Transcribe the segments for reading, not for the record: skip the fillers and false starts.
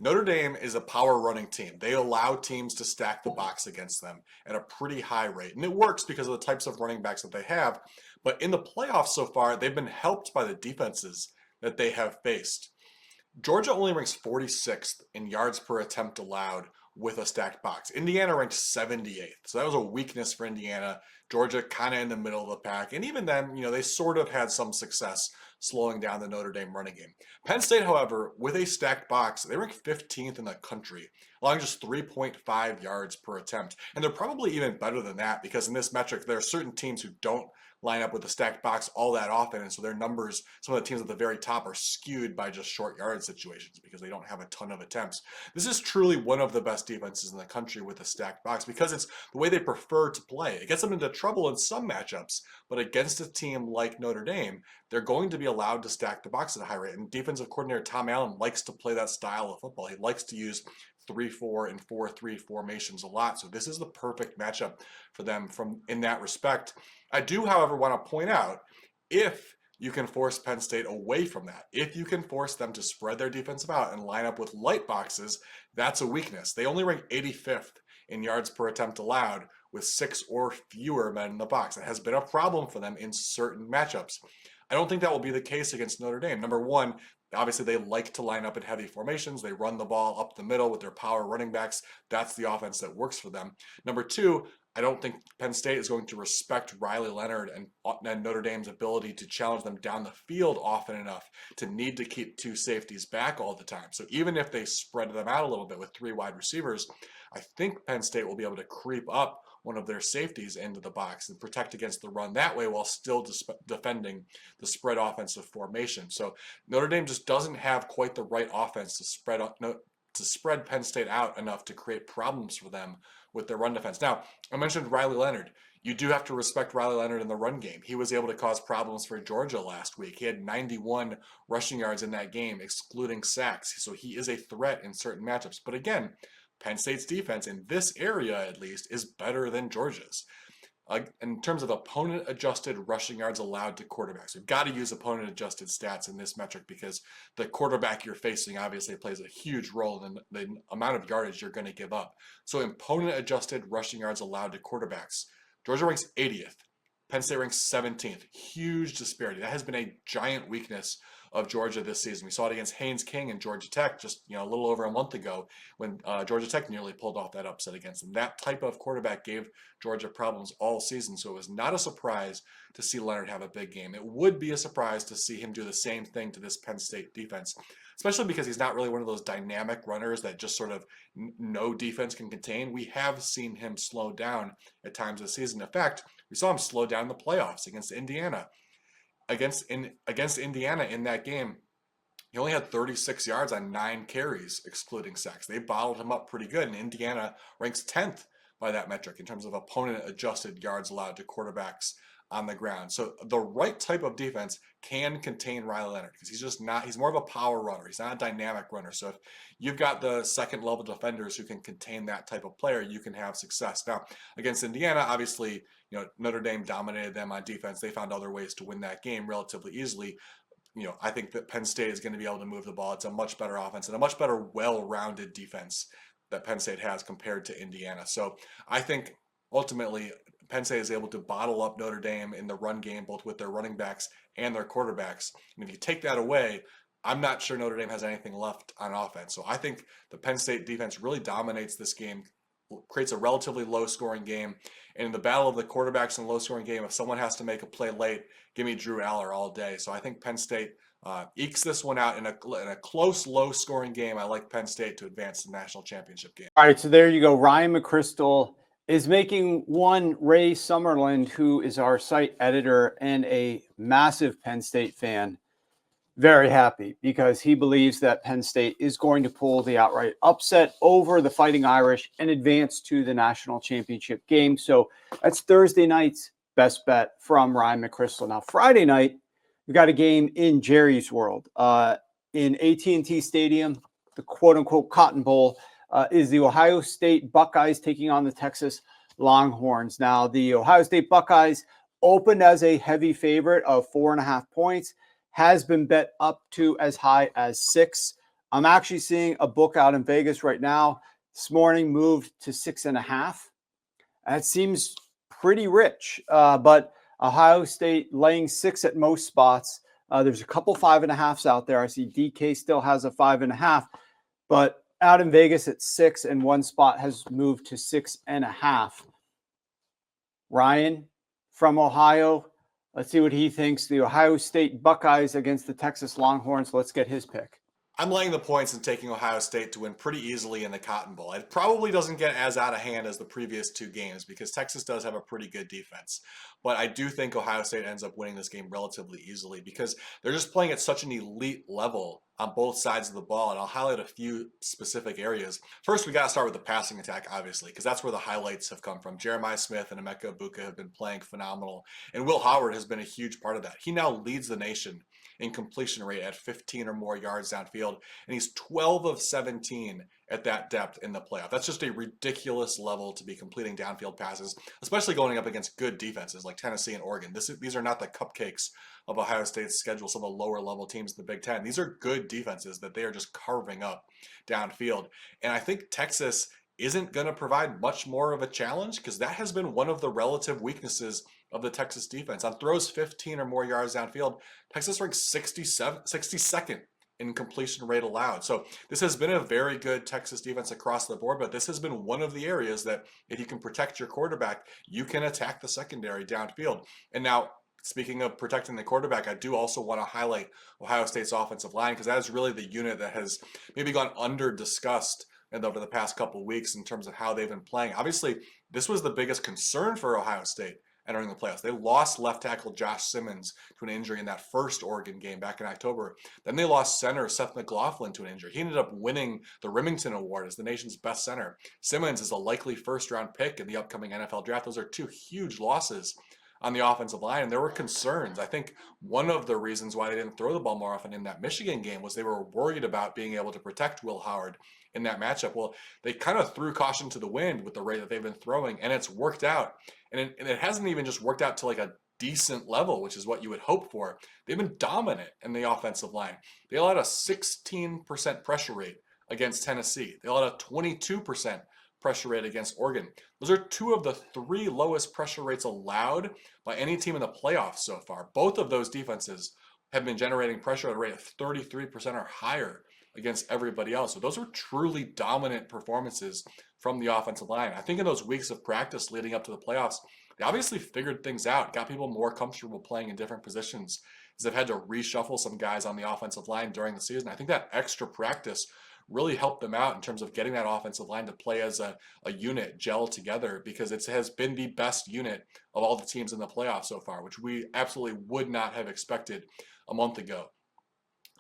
Notre Dame is a power running team. They allow teams to stack the box against them at a pretty high rate. And it works because of the types of running backs that they have. But in the playoffs so far, they've been helped by the defenses that they have faced. Georgia only ranks 46th in yards per attempt allowed with a stacked box. Indiana ranked 78th. So that was a weakness for Indiana. Georgia kind of in the middle of the pack. And even then, they sort of had some success slowing down the Notre Dame running game. Penn State, however, with a stacked box, they rank 15th in the country, allowing just 3.5 yards per attempt. And they're probably even better than that because in this metric, there are certain teams who don't line up with a stacked box all that often. And so their numbers, some of the teams at the very top are skewed by just short yard situations because they don't have a ton of attempts. This is truly one of the best defenses in the country with a stacked box because it's the way they prefer to play. It gets them into trouble in some matchups, but against a team like Notre Dame, they're going to be allowed to stack the box at a high rate. And defensive coordinator Tom Allen likes to play that style of football. He likes to use 3-4 and 4-3 formations a lot. So this is the perfect matchup for them in that respect. I do, however, want to point out if you can force Penn State away from that, if you can force them to spread their defensive out and line up with light boxes, that's a weakness. They only rank 85th in yards per attempt allowed with 6 or fewer men in the box. That has been a problem for them in certain matchups. I don't think that will be the case against Notre Dame. Number one, obviously they like to line up in heavy formations. They run the ball up the middle with their power running backs. That's the offense that works for them. Number two, I don't think Penn State is going to respect Riley Leonard and Notre Dame's ability to challenge them down the field often enough to need to keep two safeties back all the time. So even if they spread them out a little bit with 3 wide receivers, I think Penn State will be able to creep up one of their safeties into the box and protect against the run that way while still defending the spread offensive formation. So Notre Dame just doesn't have quite the right offense to spread Penn State out enough to create problems for them with their run defense. Now, I mentioned Riley Leonard. You do have to respect Riley Leonard in the run game. He was able to cause problems for Georgia last week. He had 91 rushing yards in that game, excluding sacks. So he is a threat in certain matchups. But again, Penn State's defense in this area, at least, is better than Georgia's. In terms of opponent-adjusted rushing yards allowed to quarterbacks, we've got to use opponent-adjusted stats in this metric because the quarterback you're facing obviously plays a huge role in the amount of yardage you're going to give up. So opponent-adjusted rushing yards allowed to quarterbacks, Georgia ranks 80th. Penn State ranks 17th. Huge disparity. That has been a giant weakness of Georgia this season. We saw it against Haynes King and Georgia Tech just a little over a month ago when Georgia Tech nearly pulled off that upset against them. That type of quarterback gave Georgia problems all season, so it was not a surprise to see Leonard have a big game. It would be a surprise to see him do the same thing to this Penn State defense, especially because he's not really one of those dynamic runners that just sort of no defense can contain. We have seen him slow down at times this season. In fact, we saw him slow down in the playoffs against Indiana. Against Indiana in that game, he only had 36 yards on 9 carries, excluding sacks. They bottled him up pretty good, and Indiana ranks 10th by that metric in terms of opponent-adjusted yards allowed to quarterbacks on the ground. So the right type of defense can contain Riley Leonard because he's more of a power runner. He's not a dynamic runner. So if you've got the second level defenders who can contain that type of player, you can have success. Now, against Indiana, obviously, Notre Dame dominated them on defense. They found other ways to win that game relatively easily. I think that Penn State is going to be able to move the ball. It's a much better offense and a much better well-rounded defense that Penn State has compared to Indiana. So I think ultimately Penn State is able to bottle up Notre Dame in the run game, both with their running backs and their quarterbacks. And if you take that away, I'm not sure Notre Dame has anything left on offense. So I think the Penn State defense really dominates this game, creates a relatively low-scoring game. And in the battle of the quarterbacks in a low-scoring game, if someone has to make a play late, give me Drew Aller all day. So I think Penn State ekes this one out in a close, low-scoring game. I like Penn State to advance the national championship game. All right, so there you go. Ryan McCrystal is making one Ray Summerland, who is our site editor and a massive Penn State fan, very happy because he believes that Penn State is going to pull the outright upset over the Fighting Irish and advance to the national championship game. So that's Thursday night's best bet from Ryan McCrystal. Now, Friday night, we've got a game in Jerry's World. In AT&T Stadium, the quote-unquote Cotton Bowl, is the Ohio State Buckeyes taking on the Texas Longhorns. Now, the Ohio State Buckeyes opened as a heavy favorite of 4.5 points, has been bet up to as high as 6. I'm actually seeing a book out in Vegas right now. This morning moved to 6.5. That seems pretty rich, but Ohio State laying 6 at most spots. There's a couple 5.5s out there. I see DK still has a 5.5, but out in Vegas at 6, and one spot has moved to 6.5. Ryan from Ohio, let's see what he thinks. The Ohio State Buckeyes against the Texas Longhorns. Let's get his pick. I'm laying the points and taking Ohio State to win pretty easily in the Cotton Bowl. It probably doesn't get as out of hand as the previous 2 games because Texas does have a pretty good defense. But I do think Ohio State ends up winning this game relatively easily because they're just playing at such an elite level on both sides of the ball. And I'll highlight a few specific areas. First, we got to start with the passing attack, obviously, because that's where the highlights have come from. Jeremiah Smith and Emeka Egbuka have been playing phenomenal. And Will Howard has been a huge part of that. He now leads the nation in completion rate at 15 or more yards downfield, and he's 12 of 17 at that depth in the playoff. That's just a ridiculous level to be completing downfield passes, especially going up against good defenses like Tennessee and Oregon. These are not the cupcakes of Ohio State's schedule, some of the lower level teams in the Big Ten. These are good defenses that they are just carving up downfield. And I think Texas isn't going to provide much more of a challenge because that has been one of the relative weaknesses of the Texas defense. On throws 15 or more yards downfield, Texas ranks 62nd in completion rate allowed. So this has been a very good Texas defense across the board, but this has been one of the areas that if you can protect your quarterback, you can attack the secondary downfield. And now, speaking of protecting the quarterback, I do also want to highlight Ohio State's offensive line because that is really the unit that has maybe gone under discussed over the past couple of weeks in terms of how they've been playing. Obviously, this was the biggest concern for Ohio State entering the playoffs. They lost left tackle Josh Simmons to an injury in that first Oregon game back in October. Then they lost center Seth McLaughlin to an injury. He ended up winning the Remington Award as the nation's best center. Simmons is a likely first-round pick in the upcoming NFL draft. Those are 2 huge losses on the offensive line, and there were concerns. I think one of the reasons why they didn't throw the ball more often in that Michigan game was they were worried about being able to protect Will Howard in that matchup. Well, they kind of threw caution to the wind with the rate that they've been throwing, and it's worked out. And it hasn't even just worked out to like a decent level, which is what you would hope for. They've been dominant in the offensive line. They allowed a 16% pressure rate against Tennessee. They allowed a 22% pressure rate against Oregon. Those are 2 of the 3 lowest pressure rates allowed by any team in the playoffs so far. Both of those defenses have been generating pressure at a rate of 33% or higher against everybody else. So those were truly dominant performances from the offensive line. I think in those weeks of practice leading up to the playoffs, they obviously figured things out, got people more comfortable playing in different positions as they've had to reshuffle some guys on the offensive line during the season. I think that extra practice really helped them out in terms of getting that offensive line to play as a unit, gel together, because it has been the best unit of all the teams in the playoffs so far, which we absolutely would not have expected a month ago.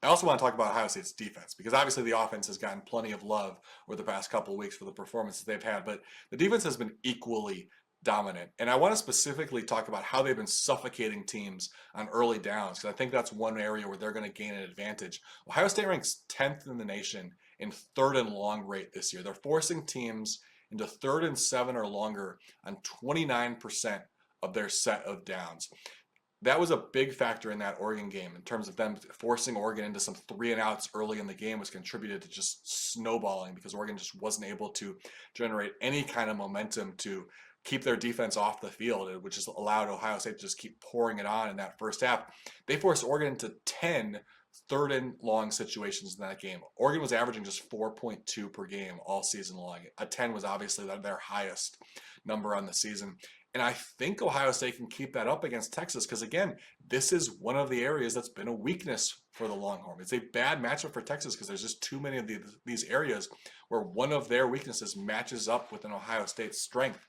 I also want to talk about Ohio State's defense because obviously the offense has gotten plenty of love over the past couple of weeks for the performances they've had, but the defense has been equally dominant. And I want to specifically talk about how they've been suffocating teams on early downs because I think that's one area where they're going to gain an advantage. Ohio State ranks 10th in the nation in 3rd and long rate this year. They're forcing teams into 3rd and 7 or longer on 29% of their set of downs. That was a big factor in that Oregon game in terms of them forcing Oregon into some 3 and outs early in the game, which contributed to just snowballing because Oregon just wasn't able to generate any kind of momentum to keep their defense off the field, which just allowed Ohio State to just keep pouring it on in that first half. They forced Oregon into 10 3rd and long situations in that game. Oregon was averaging just 4.2 per game all season long. A 10 was obviously their highest number on the season. And I think Ohio State can keep that up against Texas because, again, this is one of the areas that's been a weakness for the Longhorn. It's a bad matchup for Texas because there's just too many of these areas where one of their weaknesses matches up with an Ohio State strength.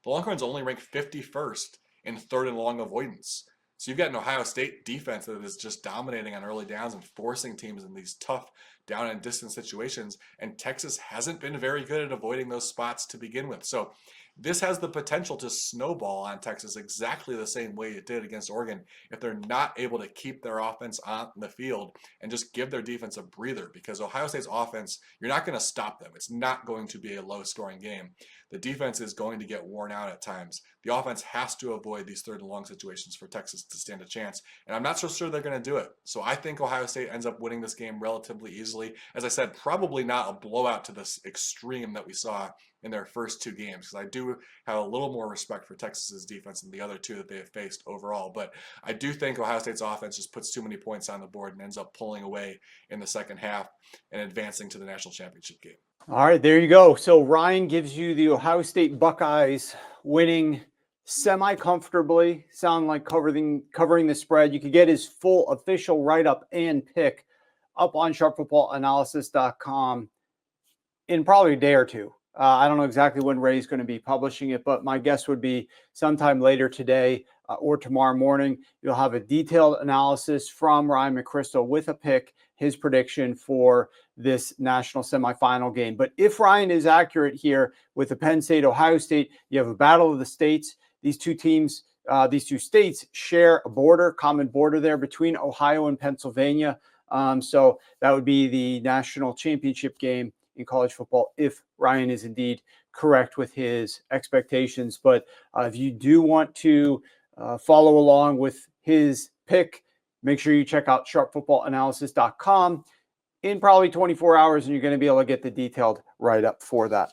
The Longhorns only rank 51st in 3rd and long avoidance. So you've got an Ohio State defense that is just dominating on early downs and forcing teams in these tough down and distance situations. And Texas hasn't been very good at avoiding those spots to begin with. So this has the potential to snowball on Texas exactly the same way it did against Oregon if they're not able to keep their offense on the field and just give their defense a breather, because Ohio State's offense, you're not going to stop them. It's not going to be a low-scoring game. The defense is going to get worn out at times. The offense has to avoid these 3rd and long situations for Texas to stand a chance, and I'm not so sure they're going to do it. So I think Ohio State ends up winning this game relatively easily. easily. As I said, probably not a blowout to this extreme that we saw in their first 2 games, because I do have a little more respect for Texas's defense than the other 2 that they have faced overall. But I do think Ohio State's offense just puts too many points on the board and ends up pulling away in the second half and advancing to the national championship game. All right, there you go. So Ryan gives you the Ohio State Buckeyes winning semi-comfortably, sound like covering the spread. You could get his full official write-up and pick up on sharpfootballanalysis.com in probably a day or two. I don't know exactly when Ray's going to be publishing it, but my guess would be sometime later today or tomorrow morning. You'll have a detailed analysis from Ryan McCrystal with a pick, his prediction for this national semifinal game. But if Ryan is accurate here with the Penn State, Ohio State, you have a battle of the states. These 2 teams, these 2 states share a common border there between Ohio and Pennsylvania. So that would be the national championship game in college football if Ryan is indeed correct with his expectations. But if you do want to follow along with his pick, make sure you check out sharpfootballanalysis.com in probably 24 hours, and you're going to be able to get the detailed write-up for that.